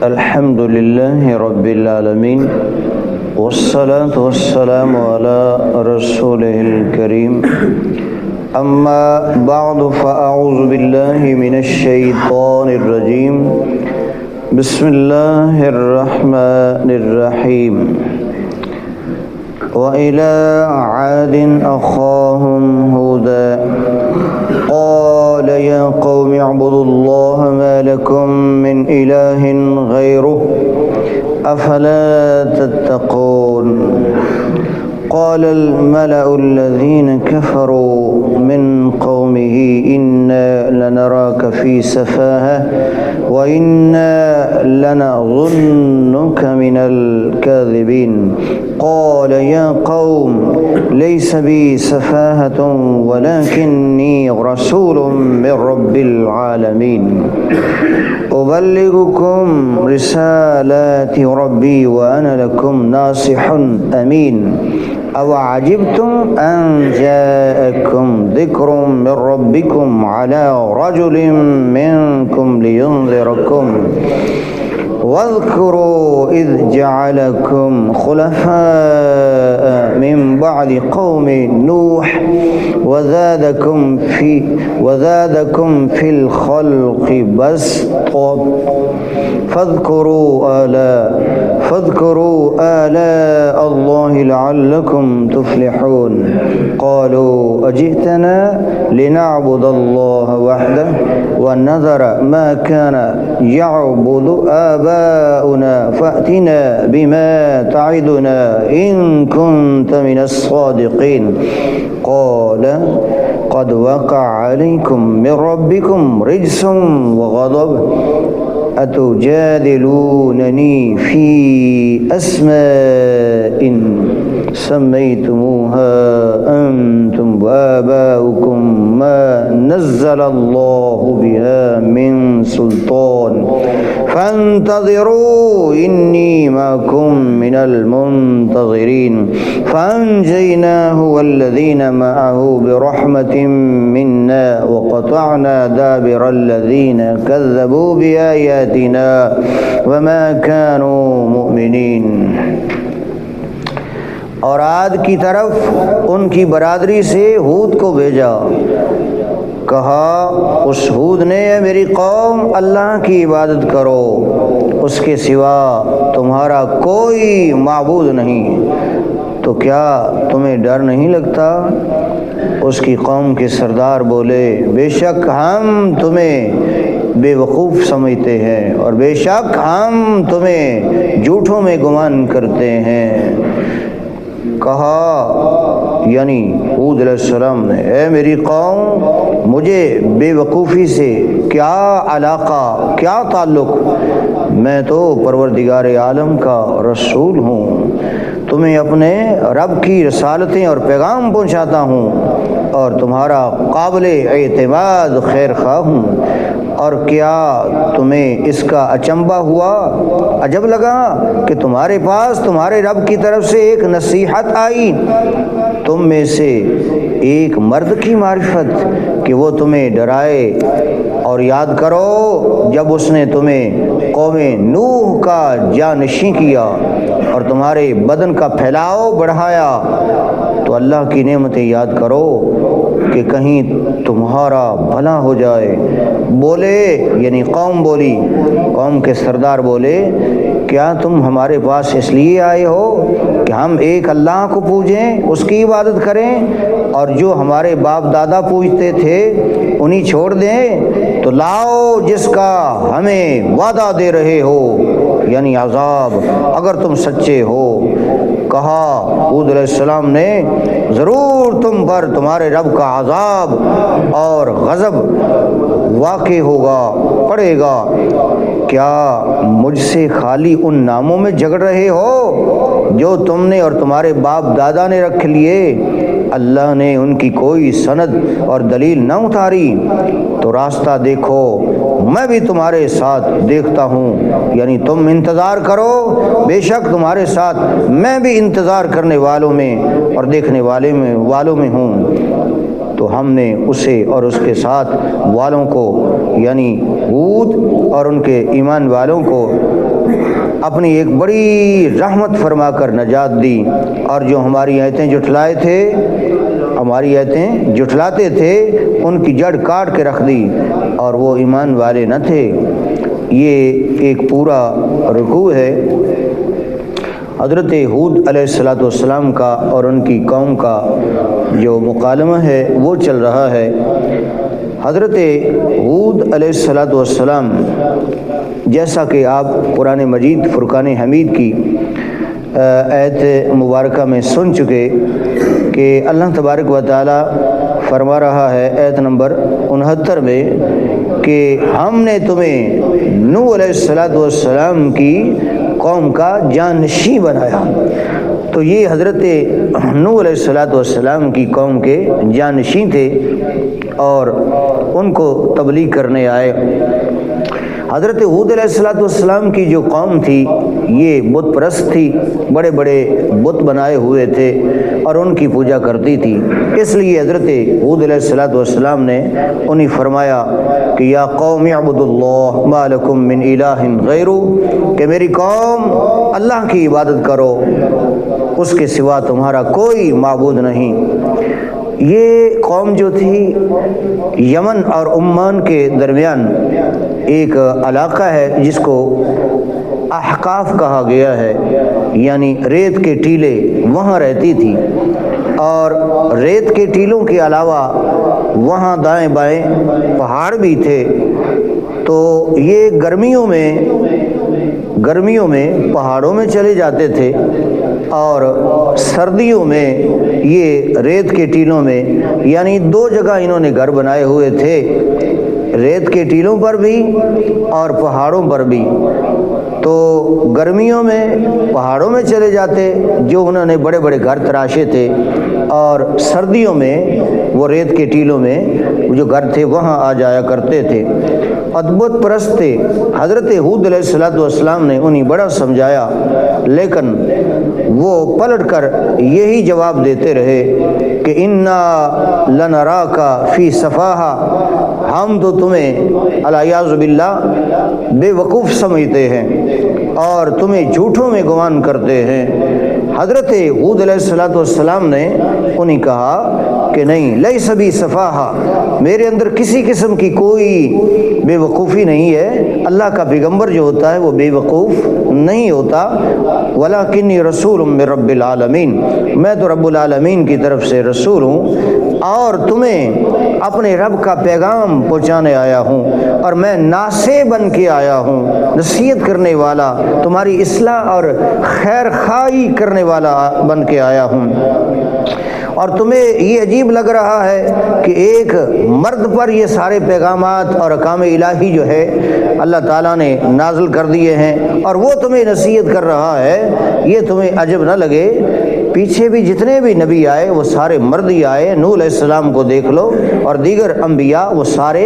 الحمد لله رب العالمين والصلاة والسلام على رسوله الكريم أما بعد فأعوذ بالله من الشيطان الرجيم بسم الله الرحمن الرحيم وإلى عاد أخاهم هودا قال يا قوم اعبدوا الله ما لكم من إله غيره أفلا تتقون قال الملأ الذين كفروا من قومه إنا لنراك في سفاهة وإنا لنظنك من الكاذبين قال يا قوم ليس بي سفاهة ولكني رسول من رب العالمين أبلغكم رسالات ربي وأنا لكم ناصح أمين أوعجبتم أن جاءكم ذكر من ربكم على رجل منكم لينذركم واذكروا إذ جعلكم خلفاء من بعد قوم نوح وزادكم في الخلق بسطا فاذكروا آلاء الله لعلكم تفلحون قالوا أجئتنا لنعبد الله وحده ونذر ما كان يعبد آباؤنا فأتنا بما تعدنا إن كنت من الصادقين قال قد وقع عليكم من ربكم رجس وغضب أتجادلونني في أسماء سميتموها أنتم وآباؤكم ما نزل الله بها من سلطان فانتظروا إني معكم من المنتظرين فأنجيناه والذين معه برحمة منا وقطعنا دابر الذين كذبوا بآياتنا وما كانوا مؤمنين۔ اور عاد کی طرف ان کی برادری سے ہود کو بھیجا، کہا اس ہود نے اے میری قوم اللہ کی عبادت کرو، اس کے سوا تمہارا کوئی معبود نہیں، تو کیا تمہیں ڈر نہیں لگتا؟ اس کی قوم کے سردار بولے بے شک ہم تمہیں بے وقوف سمجھتے ہیں اور بے شک ہم تمہیں جھوٹوں میں گمان کرتے ہیں۔ کہا یعنی ہود علیہ السلام نے اے میری قوم، مجھے بے وقوفی سے کیا علاقہ، کیا تعلق؟ میں تو پروردگار عالم کا رسول ہوں، تمہیں اپنے رب کی رسالتیں اور پیغام پہنچاتا ہوں اور تمہارا قابل اعتماد خیر خواہ ہوں۔ اور کیا تمہیں اس کا اچنبھا ہوا، عجب لگا کہ تمہارے پاس تمہارے رب کی طرف سے ایک نصیحت آئی، تم میں سے ایک مرد کی معرفت کہ وہ تمہیں ڈرائے؟ اور یاد کرو جب اس نے تمہیں قوم نوح کا جانشین کیا اور تمہارے بدن کا پھیلاؤ بڑھایا، تو اللہ کی نعمتیں یاد کرو کہ کہیں تمہارا بھلا ہو جائے۔ بولے یعنی قوم بولی، قوم کے سردار بولے کیا تم ہمارے پاس اس لیے آئے ہو کہ ہم ایک اللہ کو پوجیں، اس کی عبادت کریں، اور جو ہمارے باپ دادا پوجتے تھے انہیں چھوڑ دیں؟ تو لاؤ جس کا ہمیں وعدہ دے رہے ہو، یعنی عذاب، اگر تم سچے ہو۔ کہا ہود علیہ السلام نے ضرور تم پر تمہارے رب کا عذاب اور غضب واقع ہوگا، پڑے گا۔ کیا مجھ سے خالی ان ناموں میں جھگڑ رہے ہو جو تم نے اور تمہارے باپ دادا نے رکھ لیے؟ اللہ نے ان کی کوئی سند اور دلیل نہ اتاری، تو راستہ دیکھو میں بھی تمہارے ساتھ دیکھتا ہوں، یعنی تم انتظار کرو، بے شک تمہارے ساتھ میں بھی انتظار کرنے والوں میں اور دیکھنے والوں میں ہوں۔ تو ہم نے اسے اور اس کے ساتھ والوں کو یعنی ہود اور ان کے ایمان والوں کو اپنی ایک بڑی رحمت فرما کر نجات دی، اور جو ہماری آیتیں جھٹلاتے تھے ان کی جڑ کاٹ کے رکھ دی، اور وہ ایمان والے نہ تھے۔ یہ ایک پورا رکوع ہے حضرت ہود علیہ السلام کا اور ان کی قوم کا جو مکالمہ ہے وہ چل رہا ہے۔ حضرت ہود علیہ السلام جیسا کہ آپ قرآن مجید فرقان حمید کی آیت مبارکہ میں سن چکے کہ اللہ تبارک و تعالی فرما رہا ہے آیت نمبر 69 میں کہ ہم نے تمہیں نوح علیہ السلام کی قوم کا جانشین بنایا۔ تو یہ حضرت نوح علیہ السلام کی قوم کے جانشین تھے اور ان کو تبلیغ کرنے آئے۔ حضرت ہود علیہ السلام کی جو قوم تھی یہ بت پرست تھی، بڑے بڑے بت بنائے ہوئے تھے اور ان کی پوجا کرتی تھی۔ اس لیے حضرت ہود علیہ السلام نے انہیں فرمایا کہ یا قوم اعبدوا اللہ ما لکم من الہ غیرہ، کہ میری قوم اللہ کی عبادت کرو، اس کے سوا تمہارا کوئی معبود نہیں۔ یہ قوم جو تھی یمن اور عمان کے درمیان ایک علاقہ ہے جس کو احقاف کہا گیا ہے، یعنی ریت کے ٹیلے وہاں رہتی تھی، اور ریت کے ٹیلوں کے علاوہ وہاں دائیں بائیں پہاڑ بھی تھے۔ تو یہ گرمیوں میں پہاڑوں میں چلے جاتے تھے اور سردیوں میں یہ ریت کے ٹیلوں میں، یعنی دو جگہ انہوں نے گھر بنائے ہوئے تھے، ریت کے ٹیلوں پر بھی اور پہاڑوں پر بھی۔ تو گرمیوں میں پہاڑوں میں چلے جاتے جو انہوں نے بڑے بڑے گھر تراشے تھے، اور سردیوں میں وہ ریت کے ٹیلوں میں جو گھر تھے وہاں آ جایا کرتے تھے۔ ادبت پرست تھے۔ حضرت ہود علیہ السلام نے انہیں بڑا سمجھایا، لیکن وہ پلٹ کر یہی جواب دیتے رہے کہ انا لنراک فی سفاہہ، ہم تو تمہیں الیاذ باللہ بے وقوف سمجھتے ہیں اور تمہیں جھوٹوں میں گمان کرتے ہیں۔ حضرت ہود علیہ السلام نے انہیں کہا کہ نہیں، لیس بی سفاہہ، میرے اندر کسی قسم کی کوئی بے وقوفی نہیں ہے۔ اللہ کا پیغمبر جو ہوتا ہے وہ بے وقوف نہیں ہوتا، ولکنی رسول من رب العالمین، میں تو رب العالمین کی طرف سے رسول ہوں اور تمہیں اپنے رب کا پیغام پہنچانے آیا ہوں، اور میں ناصح بن کے آیا ہوں، نصیحت کرنے والا، تمہاری اصلاح اور خیر خواہی کرنے والا بن کے آیا ہوں۔ اور تمہیں یہ عجیب لگ رہا ہے کہ ایک مرد پر یہ سارے پیغامات اور احکام الہی جو ہے اللہ تعالیٰ نے نازل کر دیے ہیں، اور وہ تمہیں نصیحت کر رہا ہے، یہ تمہیں عجب نہ لگے۔ پیچھے بھی جتنے بھی نبی آئے وہ سارے مرد ہی آئے، نوح علیہ السلام کو دیکھ لو، اور دیگر انبیاء وہ سارے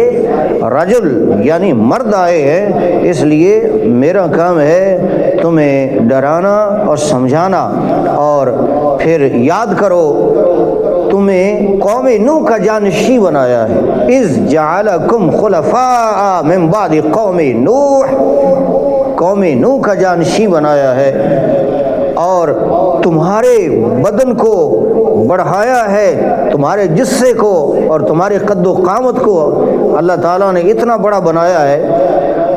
رجل یعنی مرد آئے ہیں۔ اس لیے میرا کام ہے تمہیں ڈرانا اور سمجھانا، اور پھر یاد کرو تمہیں قوم نوح کا جانشین بنایا ہے، اذ جعلکم خلفاء من بعد قوم نوح، قوم نوح کا جانشین بنایا ہے، اور تمہارے بدن کو بڑھایا ہے، تمہارے جسے کو اور تمہارے قد و قامت کو اللہ تعالیٰ نے اتنا بڑا بنایا ہے۔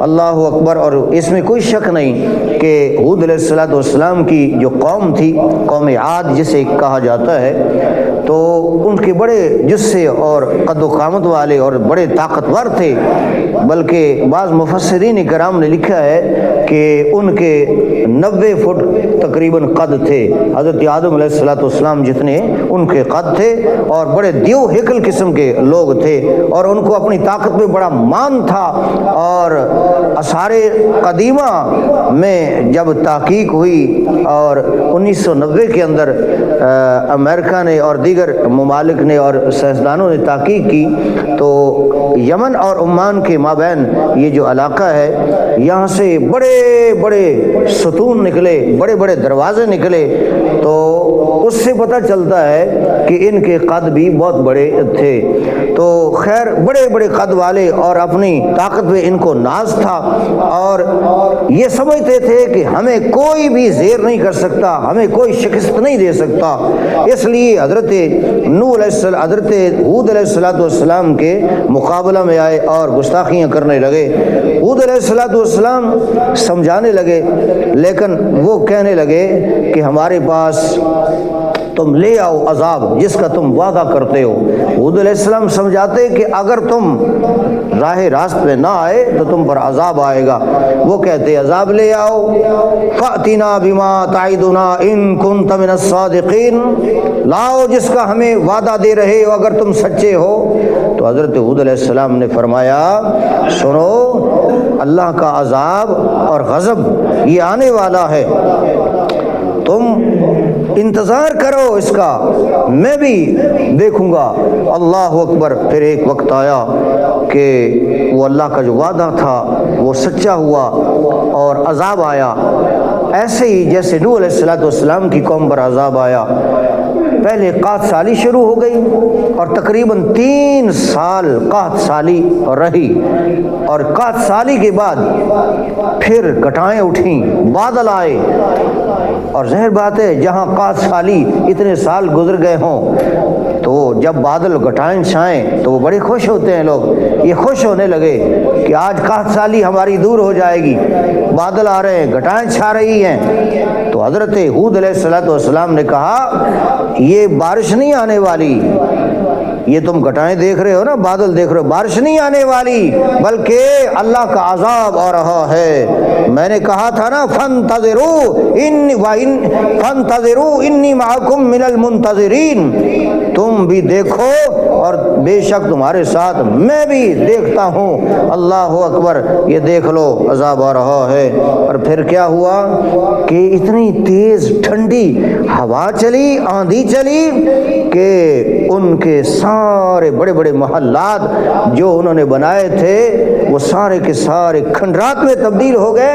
اللہ اکبر۔ اور اس میں کوئی شک نہیں کہ ہود علیہ السلام کی جو قوم تھی، قوم عاد جسے کہا جاتا ہے، تو ان کے بڑے جسے اور قد و قامت والے اور بڑے طاقتور تھے، بلکہ بعض مفسرین کرام نے لکھا ہے کہ ان کے 90 فٹ تقریباً قد تھے، حضرت آدم علیہ السلام جتنے ان کے قد تھے، اور بڑے دیو ہیکل قسم کے لوگ تھے، اور ان کو اپنی طاقت پہ بڑا مان تھا۔ اور آثار قدیمہ میں جب تحقیق ہوئی اور 1990 کے اندر امریکہ نے اور دیگر ممالک نے اور سائنسدانوں نے تحقیق کی، تو یمن اور عمان کے مابین یہ جو علاقہ ہے یہاں سے بڑے بڑے ستون نکلے، بڑے بڑے دروازے نکلے، تو اس سے پتہ چلتا ہے کہ ان کے قد بھی بہت بڑے تھے۔ تو خیر بڑے بڑے قد والے اور اپنی طاقت پہ ان کو ناز تھا، اور یہ سمجھتے تھے کہ ہمیں کوئی بھی زیر نہیں کر سکتا، ہمیں کوئی شکست نہیں دے سکتا۔ اس لیے حضرت حضرت ہود علیہ السلام کے مقابلہ میں آئے اور گستاخیاں کرنے لگے۔ ہود علیہ السلام سمجھانے لگے، لیکن وہ کہنے لگے کہ ہمارے پاس تم لے آؤ عذاب جس کا تم وعدہ کرتے ہو۔ ہود علیہ السلام سمجھاتے کہ اگر تم راہ راست پہ نہ آئے تو تم پر عذاب آئے گا۔ وہ کہتے عذاب لے آؤ، فَأْتِنَا بِمَا تَعِدُنَا إِن كُنتَ مِنَ الصَّادِقِينَ، لاؤ جس کا ہمیں وعدہ دے رہے ہو اگر تم سچے ہو۔ تو حضرت ہود علیہ السلام نے فرمایا سنو، اللہ کا عذاب اور غضب یہ آنے والا ہے، تم انتظار کرو اس کا، میں بھی دیکھوں گا۔ اللہ اکبر۔ پھر ایک وقت آیا کہ وہ اللہ کا جو وعدہ تھا وہ سچا ہوا اور عذاب آیا، ایسے ہی جیسے نوح علیہ السلام کی قوم پر عذاب آیا۔ پہلے قحط سالی شروع ہو گئی اور تقریباً 3 سال قحط سالی رہی، اور قحط سالی کے بعد پھر گٹائیں اٹھیں، بادل آئے، اور ظاہر بات ہے جہاں قحط سالی اتنے سال گزر گئے ہوں تو جب بادل گٹائیں چھائیں تو وہ بڑے خوش ہوتے ہیں، لوگ یہ خوش ہونے لگے کہ آج قحط سالی ہماری دور ہو جائے گی، بادل آ رہے ہیں، گٹائیں چھا رہی ہیں۔ تو حضرت ہود علیہ السلام نے کہا یہ بارش نہیں آنے والی، یہ تم گٹائیں دیکھ رہے ہو نا، بادل دیکھ رہے ہو، بارش نہیں آنے والی بلکہ اللہ کا عذاب آ رہا ہے۔ میں نے کہا تھا نا فانتظروا انی معکم من المنتظرین، تم بھی دیکھو اور بے شک تمہارے ساتھ میں بھی دیکھتا ہوں۔ اللہ اکبر۔ یہ دیکھ لو عذاب آ رہا ہے۔ اور پھر کیا ہوا کہ اتنی تیز ٹھنڈی ہوا چلی، آندھی چلی کہ ان کے سارے بڑے بڑے محلات جو انہوں نے بنائے تھے وہ سارے کے سارے کھنڈرات میں تبدیل ہو گئے،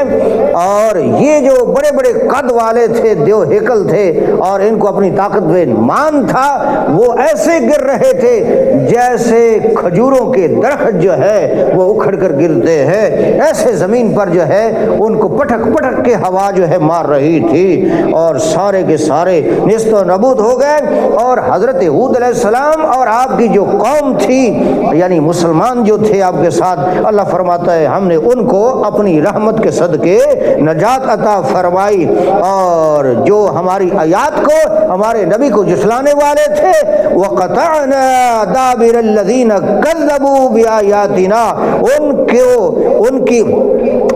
اور یہ جو بڑے بڑے قد والے تھے، دیو ہیکل تھے اور ان کو اپنی طاقت پہ مان تھا، وہ ایسے گر رہے تھے جیسے کھجوروں کے درخت جو ہے وہ اکھڑ کر گرتے ہیں، ایسے زمین پر جو ہے ان کو پٹک پٹک کے ہوا جو ہے مار رہی تھی، اور سارے کے سارے نیست و نابود ہو گئے۔ اور حضرت ہود علیہ السلام اور آپ کی جو قوم تھی یعنی مسلمان جو تھے آپ کے ساتھ، اللہ فرماتا ہے ہم نے ان کو اپنی رحمت کے صدقے نجات عطا فرمائی، اور جو ہماری آیات کو ہمارے نبی کو جھٹلانے والے تھے وَقَطَعْنَا دَابِرَ الَّذِينَ كَذَّبُوا بِآيَاتِنَا، ان کی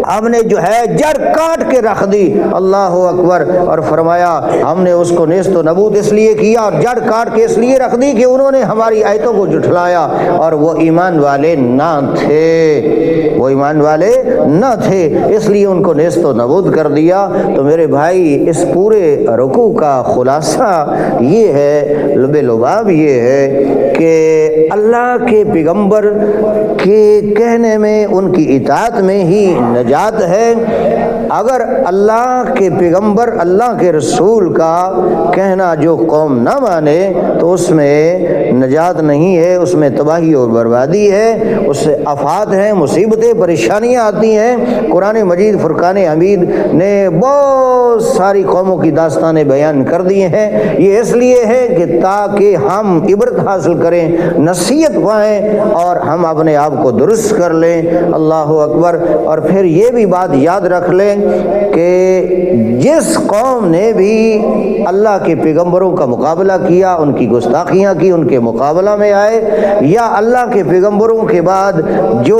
ہم نے جو ہے جڑ کاٹ کے رکھ دی۔ اللہ اکبر۔ اور فرمایا ہم نے اس کو نیست و نابود اس لیے کیا اور جڑ کاٹ کے اس لیے رکھ دی کہ انہوں نے ہماری آیتوں کو جھٹلایا اور وہ ایمان والے نہ تھے، وہ ایمان والے نہ تھے، اس لیے ان کو نیست و نابود کر دیا۔ تو میرے بھائی اس پورے رکوع کا خلاصہ یہ ہے، لب لباب یہ ہے کہ اللہ کے پیغمبر کے کہنے میں، ان کی اطاعت میں ہی نجات ہے۔ اگر اللہ کے پیغمبر، اللہ کے رسول کا کہنا جو قوم نہ مانے تو اس میں نجات نہیں ہے، اس میں تباہی اور بربادی ہے، اس سے آفات ہیں، مصیبتیں، پریشانیاں آتی ہیں۔ قرآن مجید فرقان حمید نے بہت ساری قوموں کی داستانیں بیان کر دی ہیں، یہ اس لیے ہے کہ تاکہ ہم عبرت حاصل کریں، نصیحت پائیں اور ہم اپنے آپ کو درست کر لیں۔ اللہ اکبر۔ اور پھر یہ بھی بات یاد رکھ لیں کہ جس قوم نے بھی اللہ کے پیغمبروں کا مقابلہ کیا، ان کی گستاخیاں کی، ان کے مقابلہ میں آئے، یا اللہ کے پیغمبروں کے بعد جو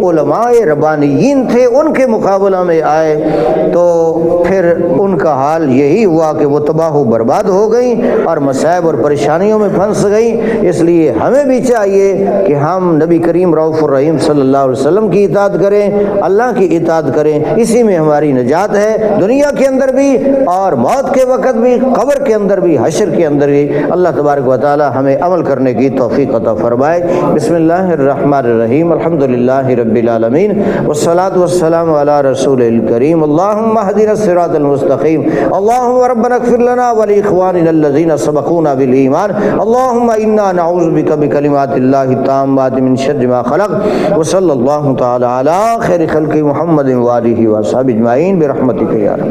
علماء ربانیین تھے ان کے مقابلہ میں آئے، تو پھر ان کا حال یہی ہوا کہ وہ تباہ و برباد ہو گئیں اور مصائب اور پریشانیوں میں پھنس گئیں۔ اس لیے ہمیں بھی چاہیے کہ ہم نبی کریم رؤوف الرحیم صلی اللہ علیہ وسلم کی اطاعت کریں، اللہ کی اطاعت کریں، اسی میں ہماری نجات ہے، دنیا کے اندر بھی اور موت کے وقت بھی، قبر کے اندر بھی، حشر کے اندر بھی۔ اللہ تبارک و تعالی ہمیں عمل کرنے کی کی توفیق عطا فرمائے۔ بسم اللہ الرحمن الرحیم، الحمدللہ رب العالمین، والصلاة والسلام علی رسول الکریم، اللہم اہدنا الصراط المستقیم، اللہم ربنا اغفر لنا ولاخواننا الذین سبقونا بالایمان، اللہم انا نعوذ بک بکلمات اللہ التامات من شر ما خلق، وصلی اللہ تعالی علی خیر خلق محمد وآلہ وصحبہ اجمعین برحمتک یا رب۔